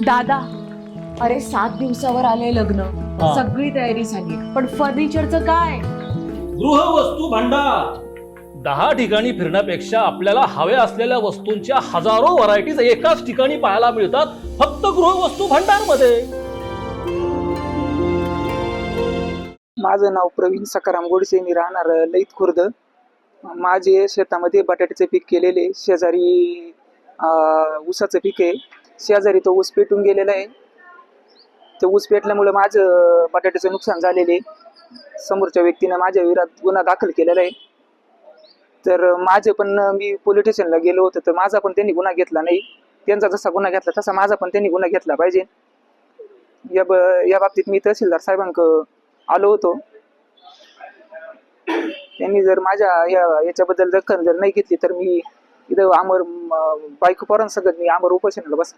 दादा, अरे 7 दिवसावर आले लग्न, हा. सगळी तयारी झाली, पण फर्निचरचं काय? गृहवस्तू भांडार 10 ठिकाणी फिरण्यापेक्षा आपल्याला हव्या असलेल्या वस्तूंच्या हजारो व्हरायटीज एकाच ठिकाणी पाहायला मिळतात, फक्त गृहवस्तू भांडार मध्ये. माझं नाव प्रवीण सकाराम गोडसे, मी राहणार लईत खुर्द. माझे शेतामध्ये बटाट्याचे पीक केलेले, शेजारी ऊसाचं पीक आहे. शेजारी तो ऊस पेटून गेलेला आहे. ते ऊस पेटल्यामुळे माझं बटाट्याचं नुकसान झालेले. समोरच्या व्यक्तीनं माझ्या विरोधात गुन्हा दाखल केलेला आहे. तर माझे पण मी पोलीस स्टेशनला गेलो होतो, तर माझा पण त्यांनी गुन्हा घेतला नाही. त्यांचा जसा गुन्हा घेतला तसा माझा पण त्यांनी गुन्हा घेतला पाहिजे. या बाबतीत मी तहसीलदार साहेबांकडे आलो होतो. त्यांनी जर माझ्या याच्याबद्दल दखल जर नाही घेतली तर मी इथं बायको पोरांसकट मी आमर उपोषणाला बस.